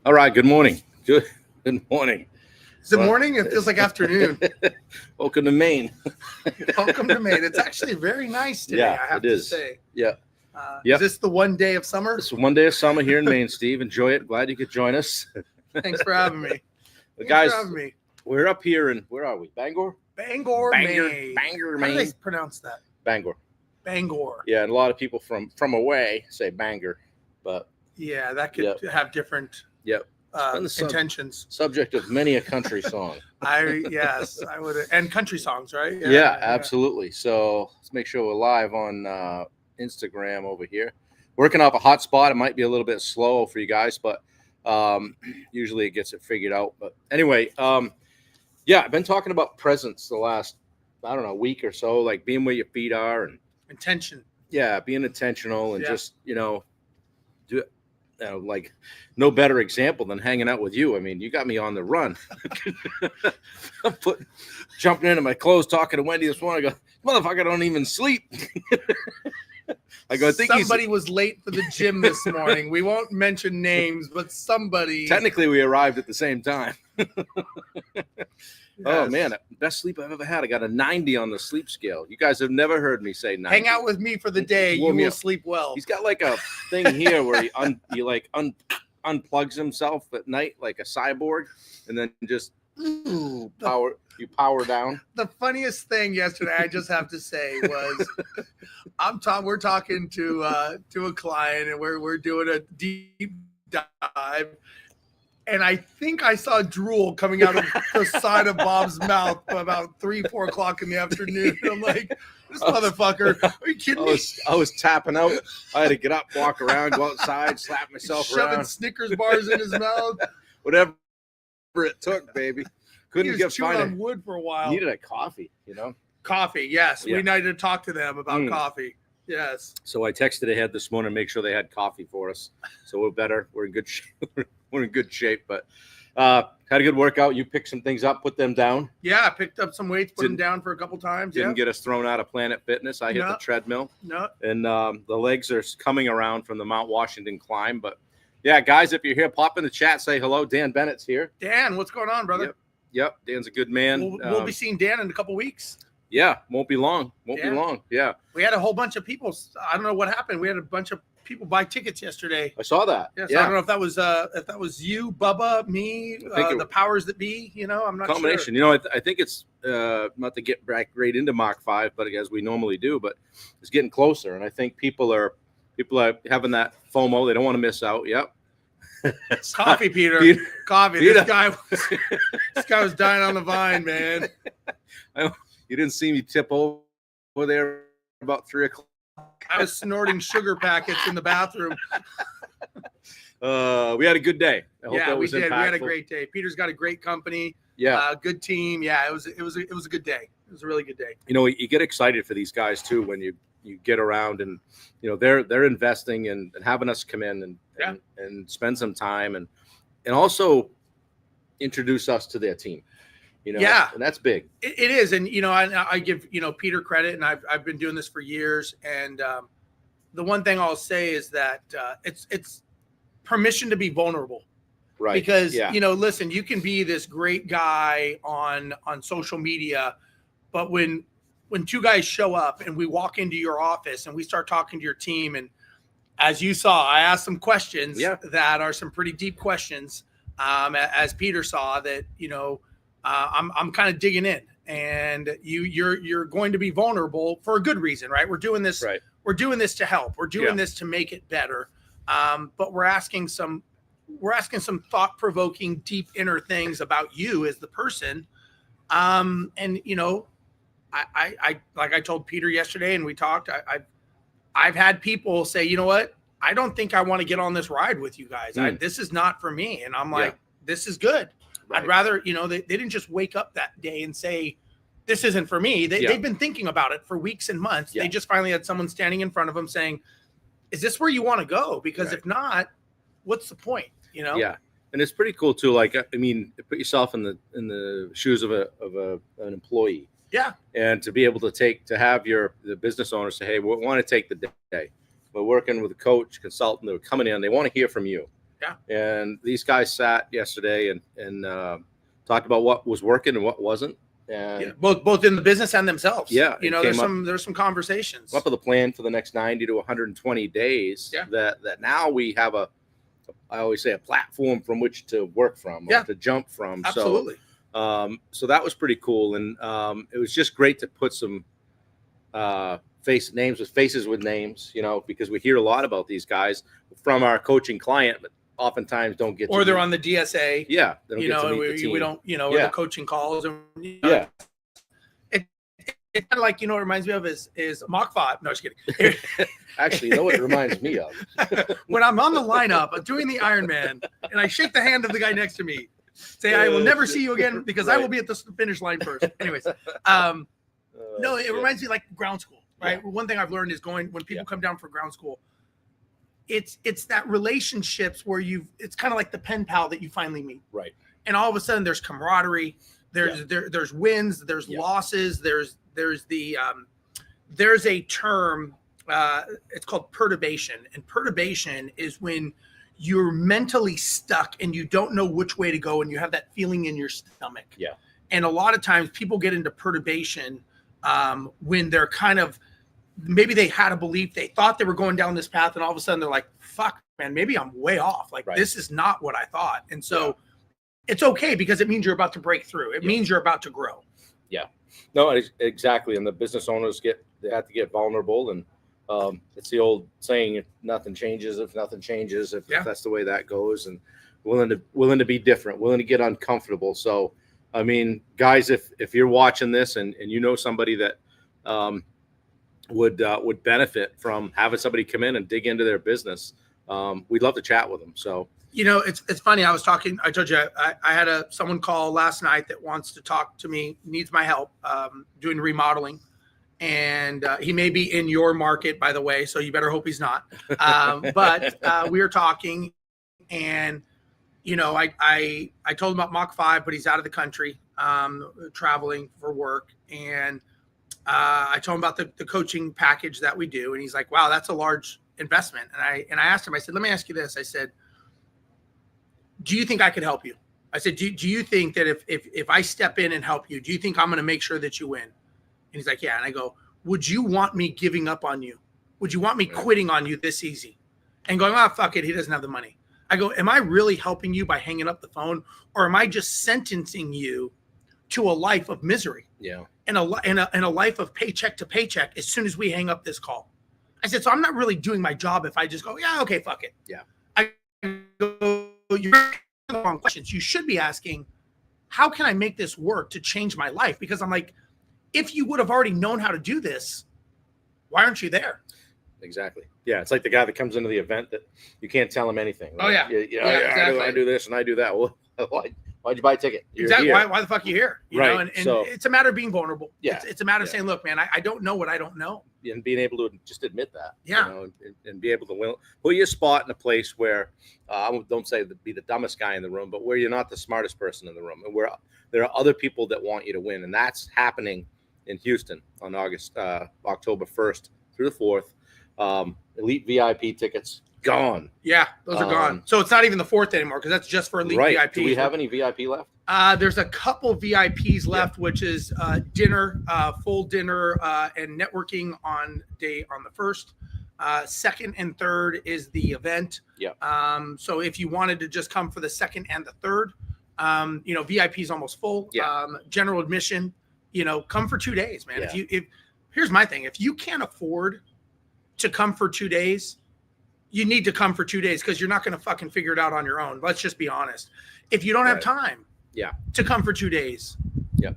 All right. Good morning. Good morning. Is it morning? It feels like afternoon. Welcome to Maine. Welcome to Maine. It's actually very nice today, Yeah, I have it to is. say. Yeah. Is this the one day of summer? It's one day of summer here in Maine, Steve. Enjoy it. Glad you could join us. Thanks for having me. Guys, Thanks for having me. we're up here in, where are we? Bangor, Maine. Bangor, How do they Maine. pronounce that? Bangor. Bangor. Yeah, and a lot of people from away say Bangor, but Yeah, that could have different yep. intentions. Subject of many a country song. Yes, I would. And country songs, right? Yeah, absolutely. So let's make sure we're live on Instagram over here. Working off a hotspot. It might be a little bit slow for you guys, but usually it gets it figured out. But anyway, yeah, I've been talking about presence the last, I don't know, week or so, like being where your feet are and intention. Yeah, being intentional and just, do it. Like no better example than hanging out with you. I mean, you got me on the run. I'm jumping into my clothes, talking to Wendy this morning. I go, motherfucker, don't even sleep. I go, I think somebody was late for the gym this morning. We won't mention names, but somebody. Technically, we arrived at the same time. Yes. Oh, man, best sleep I've ever had. I got a 90 on the sleep scale. You guys have never heard me say 90. Hang out with me for the day. You will sleep well. He's got like a thing here where he unplugs himself at night like a cyborg and then just power down. The funniest thing yesterday, I just have to say, was we're talking to a client and we're doing a deep dive. And I think I saw drool coming out of the side of Bob's mouth about 3-4 o'clock in the afternoon. I'm like, this motherfucker, are you kidding me? I was tapping out. I had to get up, walk around, go outside, slap myself around. Shoving Snickers bars in his mouth. Whatever it took, baby. Couldn't get chewing on wood for a while. Needed a coffee, Coffee, yes. Yeah. We needed to talk to them about coffee. Yes. So I texted ahead this morning to make sure they had coffee for us. So we're better. We're in good shape. We're in good shape, but had a good workout. You picked some things up, put them down. Yeah, I picked up some weights, put them down for a couple times. Didn't get us thrown out of Planet Fitness. I hit the treadmill. No. And the legs are coming around from the Mount Washington climb. But yeah, guys, if you're here, pop in the chat, say hello. Dan Bennett's here. Dan, what's going on, brother? Yep. Dan's a good man. We'll be seeing Dan in a couple weeks. Yeah, won't be long. Won't be long. Yeah. We had a whole bunch of people. I don't know what happened. We had a bunch of people buy tickets yesterday. I saw that. Yes, I don't know if that was you, Bubba, me, the powers that be. I'm not combination. sure. I think it's not to get back right into Mach 5, but as we normally do, but it's getting closer, and I think people are having that FOMO. They don't want to miss out. Yep. Coffee, Peter. Coffee. Peter. This guy was dying on the vine, man. You didn't see me tip over there about 3 o'clock. I was snorting sugar packets in the bathroom. We had a good day. We did. We had a great day. Peter's got a great company. Yeah. Good team. Yeah, it was a good day. It was a really good day. You get excited for these guys too when you get around and they're investing and having us come in and spend some time and also introduce us to their team. And that's big. It is. And, I give, Peter credit, and I've been doing this for years. And the one thing I'll say is that it's permission to be vulnerable. Right. Because, listen, you can be this great guy on social media, but when two guys show up and we walk into your office and we start talking to your team, and as you saw, I asked some questions that are some pretty deep questions, as Peter saw that, I'm kind of digging in, and you're going to be vulnerable for a good reason, right? We're doing this. Right. We're doing this to help. We're doing this to make it better. But we're asking some thought-provoking, deep inner things about you as the person. And I like I told Peter yesterday, and we talked. I've had people say, you know what? I don't think I want to get on this ride with you guys. This is not for me. And I'm like, this is good. Right. I'd rather, they didn't just wake up that day and say, this isn't for me. They've been thinking about it for weeks and months. They just finally had someone standing in front of them saying, is this where you want to go? Because if not, what's the point? Yeah. And it's pretty cool too. Like, I mean, put yourself in the shoes of an employee. Yeah. And to be able to have the business owner say, hey, we want to take the day. We're working with a coach, consultant. They're coming in. They want to hear from you. Yeah. And these guys sat yesterday and talked about what was working and what wasn't. And Yeah, both in the business and themselves. Yeah, you it know, came there's some conversations. up with a plan for the next 90 to 120 days. Yeah. That now we have I always say a platform from which to work from, or Yeah. to jump from. Absolutely. So that was pretty cool, and it was just great to put some faces with names, you know, because we hear a lot about these guys from our coaching client, but oftentimes don't get. Or they're on the DSA. Yeah, they don't You get know, to meet the team. we don't, you know, or Yeah. the coaching calls, and you know, Yeah, it's kind of like, you know, what it reminds me of is Mach 5. No, just kidding. actually, you know what it reminds me of? When I'm on the lineup doing the Ironman and I shake the hand of the guy next to me, say, I will never see you again because I will be at the finish line first. Anyways, no, it reminds me like ground school, right? Yeah. One thing I've learned is when people Yeah. come down for ground school, it's that relationships where it's kind of like the pen pal that you finally meet. Right. And all of a sudden there's camaraderie, there's wins, there's losses, there's a term, it's called perturbation. And perturbation is when you're mentally stuck and you don't know which way to go and you have that feeling in your stomach. Yeah. And a lot of times people get into perturbation when they're kind of, maybe they had a belief, they thought they were going down this path, and all of a sudden they're like, fuck, man, maybe I'm way off. Like, this is not what I thought. And so it's okay, because it means you're about to break through. It means you're about to grow. Yeah, no, exactly. And the business owners they have to get vulnerable. And it's the old saying, if nothing changes, if that's the way that goes, and willing to be different, willing to get uncomfortable. So, I mean, guys, if you're watching this and you know somebody that would benefit from having somebody come in and dig into their business, we'd love to chat with them. So, you know, it's funny. I told you, I had someone call last night that wants to talk to me, needs my help doing remodeling. And he may be in your market, by the way, so you better hope he's not. But we were talking, and, you know, I told him about Mach 5, but he's out of the country, traveling for work. And I told him about the coaching package that we do. And he's like, wow, that's a large investment. And I asked him, I said, let me ask you this. I said, do you think I could help you? I said, do you think that if I step in and help you, do you think I'm going to make sure that you win? And he's like, yeah. And I go, would you want me giving up on you? Would you want me quitting on you this easy? And going, oh, fuck it, he doesn't have the money. I go, am I really helping you by hanging up the phone? Or am I just sentencing you to a life of misery? Yeah. And a life of paycheck to paycheck as soon as we hang up this call? I said, so I'm not really doing my job if I just go, yeah, okay, fuck it. Yeah. I go, you're asking the wrong questions. You should be asking, how can I make this work to change my life? Because I'm like, if you would have already known how to do this, why aren't you there? Exactly. Yeah, it's like the guy that comes into the event that you can't tell him anything. Right? Oh yeah, exactly. I do this and I do that. Well, why'd you buy a ticket? Exactly. Why the fuck are you here? You right. know, and so, it's a matter of being vulnerable. Yeah. It's a matter of saying, look, man, I don't know what I don't know. And being able to just admit that. Yeah. You know, and be able to put your spot in a place where I don't say be the dumbest guy in the room, but where you're not the smartest person in the room, and where there are other people that want you to win, and that's happening in Houston on October 1st through the 4th. Elite VIP tickets gone. Yeah, those are gone. So it's not even the 4th anymore, because that's just for elite VIPs. Do we have any VIP left? There's a couple VIPs left, which is dinner, full dinner, and networking on the 1st. 2nd and 3rd is the event. Yeah. So if you wanted to just come for the 2nd and the 3rd, you know, VIP is almost full. Yeah. General admission, you know, come for 2 days, man. Yeah. If here's my thing, if you can't afford to come for 2 days, you need to come for 2 days, because you're not going to fucking figure it out on your own. Let's just be honest. If you don't have time to come for 2 days,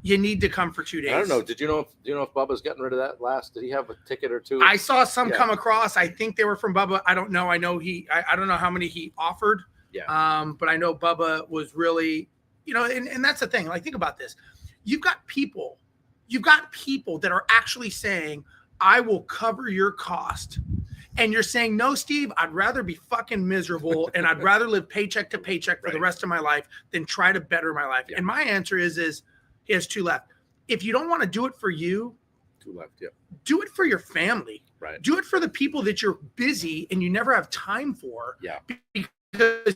you need to come for 2 days. I don't know. Do you know if Bubba's getting rid of that last? Did he have a ticket or two? I saw some come across. I think they were from Bubba. I don't know. I know I don't know how many he offered. Yeah. But I know Bubba was really, you know, and that's the thing. Like, think about this. You've got people that are actually saying, I will cover your cost. And you're saying, no, Steve, I'd rather be fucking miserable and I'd rather live paycheck to paycheck for the rest of my life than try to better my life. Yeah. And my answer is he has 2 left. If you don't want to do it for you, 2 left. Yeah. Do it for your family. Right. Do it for the people that you're busy and you never have time for. Yeah. Because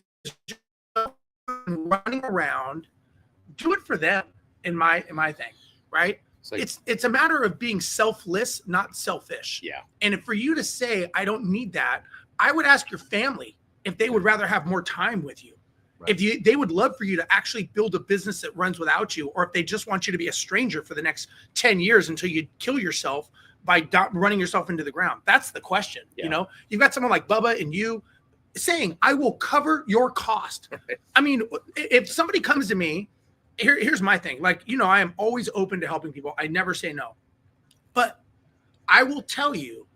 them in my thing, right? It's like, It's a matter of being selfless, not selfish. yeah, And if for you to say, I don't need that, I would ask your family if they would rather have more time with you. Right. If they would love for you to actually build a business that runs without you, or if they just want you to be a stranger for the next 10 years until you kill yourself by running yourself into the ground. That's the question. Yeah. You know, you've got someone like Bubba and you saying, I will cover your cost. Right. I mean, if somebody comes to me, here's my thing. Like, you know, I am always open to helping people. I never say no. But I will tell you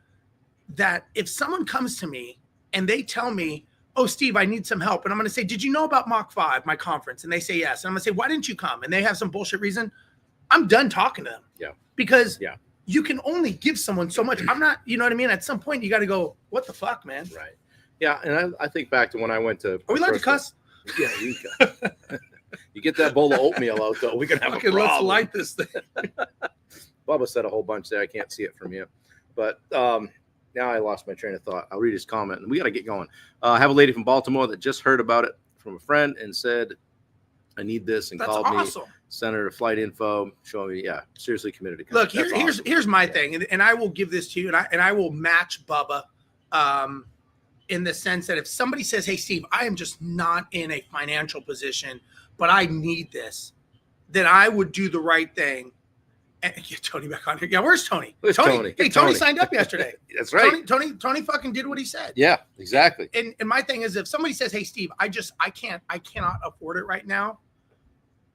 that if someone comes to me and they tell me, oh, Steve, I need some help. And I'm going to say, did you know about Mach 5, my conference? And they say yes. And I'm going to say, why didn't you come? And they have some bullshit reason. I'm done talking to them. Yeah. Because Yeah. you can only give someone so much. I'm not, you know what I mean? At some point, you got to go, what the fuck, man? right. Yeah. And I think back to when I went to. Are we allowed to cuss? Yeah. You get that bowl of oatmeal out, though. We can have Okay, a problem. let's light this thing. Bubba said a whole bunch there. I can't see it from you. But now I lost my train of thought. I'll read his comment, and we got to get going. I have a lady from Baltimore that just heard about it from a friend and said, I need this, and That's called awesome. me, sent her flight info, showing me, seriously committed to come. Look, here's my thing, and I will give this to you, and I will match Bubba in the sense that if somebody says, hey, Steve, I am just not in a financial position, but I need this, then I would do the right thing. And get Tony back on here. Yeah, where's Tony? Where's Tony? Hey, Get Tony Tony. signed up yesterday. That's right. Tony fucking did what he said. Yeah, exactly. And my thing is, if somebody says, hey, Steve, I cannot afford it right now,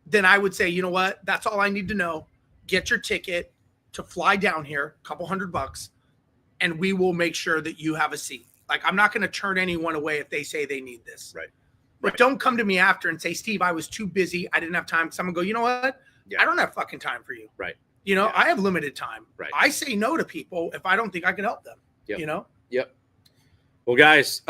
then I would say, you know what? That's all I need to know. Get your ticket to fly down here, a couple $100, and we will make sure that you have a seat. Like, I'm not going to turn anyone away if they say they need this. Right. But don't come to me after and say, Steve, I was too busy. I didn't have time. Someone go, you know what? Yeah. I don't have fucking time for you. Right. You know, Yeah. I have limited time. Right. I say no to people if I don't think I can help them. Yep. You know? Yep. Well, guys,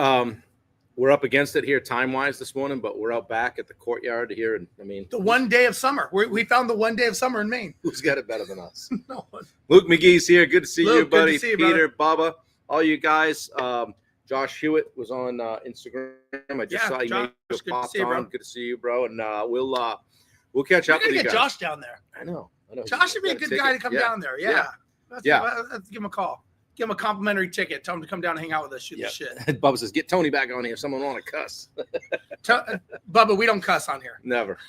we're up against it here time-wise this morning, but we're out back at the courtyard here. And I mean, The one day of summer. We found the one day of summer in Maine. who's got it better than us? No one. Luke McGee's here. Good to see Luke, you, good to buddy. see you, Peter, Bubba, all you guys. Josh Hewitt was on Instagram. I just saw you. Josh, good to popped see you, bro. on. Good to see you, bro. And we'll catch We up gotta with you get guys. Josh down there. I know. Josh would be a good guy to come down there. Yeah. Let's give him a call. Give him a complimentary ticket. Tell him to come down and hang out with us. Shoot the shit. Bubba says, get Tony back on here. Someone want to cuss. Bubba, we don't cuss on here. Never.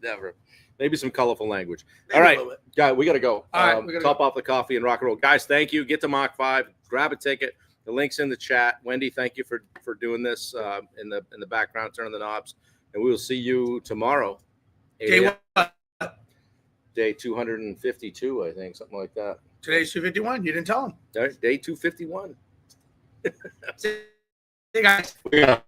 Never. Maybe some colorful language. Maybe all a right, little bit. guys, we got to go. All right, we gotta top go. off the coffee and rock and roll. Guys, thank you. Get to Mach 5. Grab a ticket. The link's in the chat. Wendy, thank you for doing this in the background, turning the knobs. And we will see you tomorrow. Day what? Day 252, I think, something like that. Today's 251. You didn't tell him. Day 251. See you guys. Yeah.